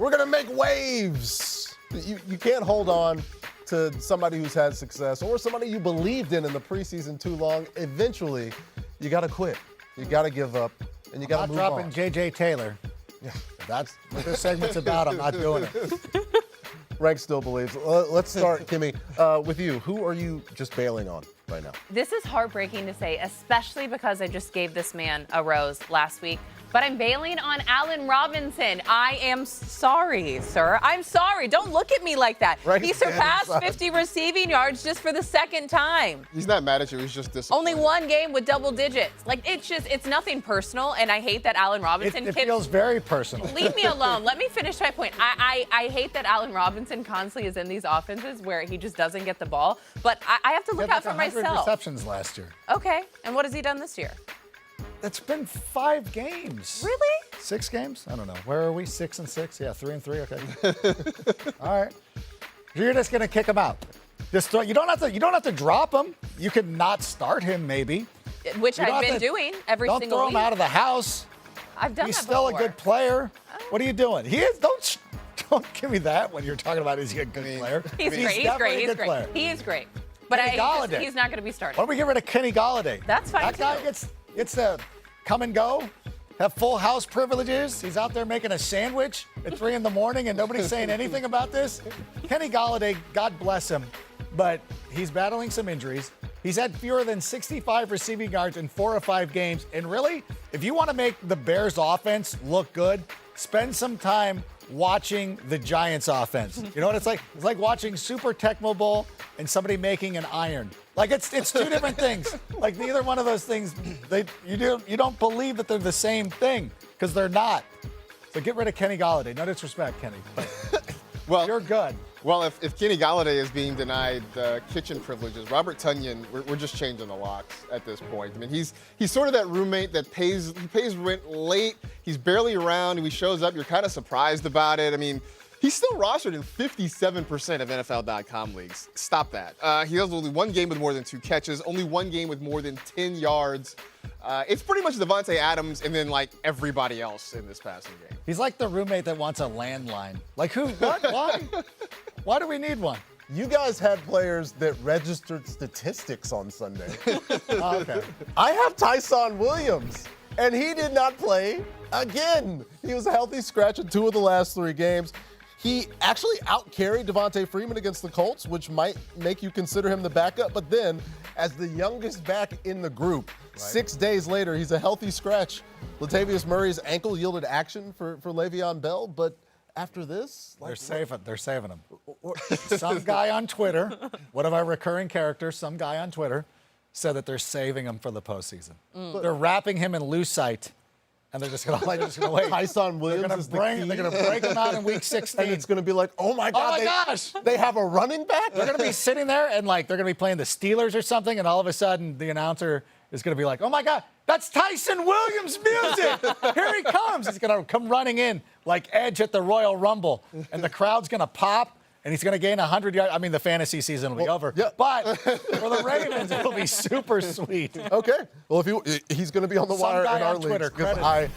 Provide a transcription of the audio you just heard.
We're going to make waves. You can't hold on to somebody who's had success or somebody you believed in the preseason too long. Eventually, you got to quit. You got to give up, and you got to move on. I'm not dropping J.J. Taylor. Yeah, that's what this segment's about. I'm not doing it. Rank still believes. Let's start, Kimmy, with you. Who are you just bailing on right now? This is heartbreaking to say, especially because I just gave this man a rose last week. But I'm bailing on Allen Robinson. I am sorry, sir. I'm sorry. Don't look at me like that. Right, he surpassed 50 receiving yards just for the second time. He's not mad at you. He's just disappointed. Only one game with double digits. Like, it's nothing personal, and I hate that Allen Robinson It feels very personal. Leave me alone. Let me finish my point. I hate that Allen Robinson constantly is in these offenses where he just doesn't get the ball. But I have to look out for myself. Receptions last year. Okay. And what has he done this year? It's been 5 games. Really? 6 games? I don't know. Where are we? 6 and 6? Yeah, 3 and 3. Okay. All right. You're just gonna kick him out. You don't have to drop him. You could not start him, maybe. Which I've been doing every single week. Don't throw him out of the house. I've done He's that still before. a good player. What are you doing? He is. Don't give me that when you're talking about is he a good player. He's great. He's great. He's great. He is great. But he's not going to be starting. Why don't we get rid of Kenny Golladay? That's fine, That guy gets to come and go, have full house privileges. He's out there making a sandwich at 3 in the morning and nobody's saying anything about this. Kenny Golladay, God bless him, but he's battling some injuries. He's had fewer than 65 receiving yards in 4 or 5 games. And really, if you want to make the Bears offense look good, spend some time watching the Giants offense. You know what it's like? It's like watching Super Tecmo Bowl and somebody making an iron. Like it's 2 different things. Like neither one of those things, you don't believe that they're the same thing because they're not. So get rid of Kenny Golladay. No disrespect, Kenny. Well, you're good. Well, if Kenny Golladay is being denied kitchen privileges, Robert Tonyan, we're just changing the locks at this point. I mean, he's sort of that roommate that pays rent late. He's barely around. When he shows up, you're kind of surprised about it. I mean, he's still rostered in 57% of NFL.com leagues. Stop that. He has only 1 game with more than 2 catches, only 1 game with more than 10 yards. It's pretty much Devontae Adams and then, like, everybody else in this passing game. He's like the roommate that wants a landline. Like who? What? Why? Why do we need one? You guys had players that registered statistics on Sunday. Okay. I have Tyson Williams, and he did not play again. He was a healthy scratch in 2 of the last 3 games. He actually outcarried Devontae Freeman against the Colts, which might make you consider him the backup. But then, as the youngest back in the group, 6 days later, he's a healthy scratch. Latavius Murray's ankle yielded action for Le'Veon Bell, but after this, they're saving him. Some guy on Twitter, one of our recurring characters, some guy on Twitter, said that they're saving him for the postseason. They're wrapping him in lucite, and they're just gonna wait. Tyson Williams They're gonna break him out in week 16. And it's gonna be like, oh my God, gosh, they have a running back? They're gonna be sitting there and they're gonna be playing the Steelers or something, and all of a sudden the announcer is gonna be like, oh my God, that's Tyson Williams' music. Here he comes. He's gonna come running in like Edge at the Royal Rumble, and the crowd's gonna pop. And he's going to gain 100 yards. I mean, the fantasy season will be over. Yeah. But for the Ravens, it'll be super sweet. Okay. Well, if he's going to be on the wire in our leagues, because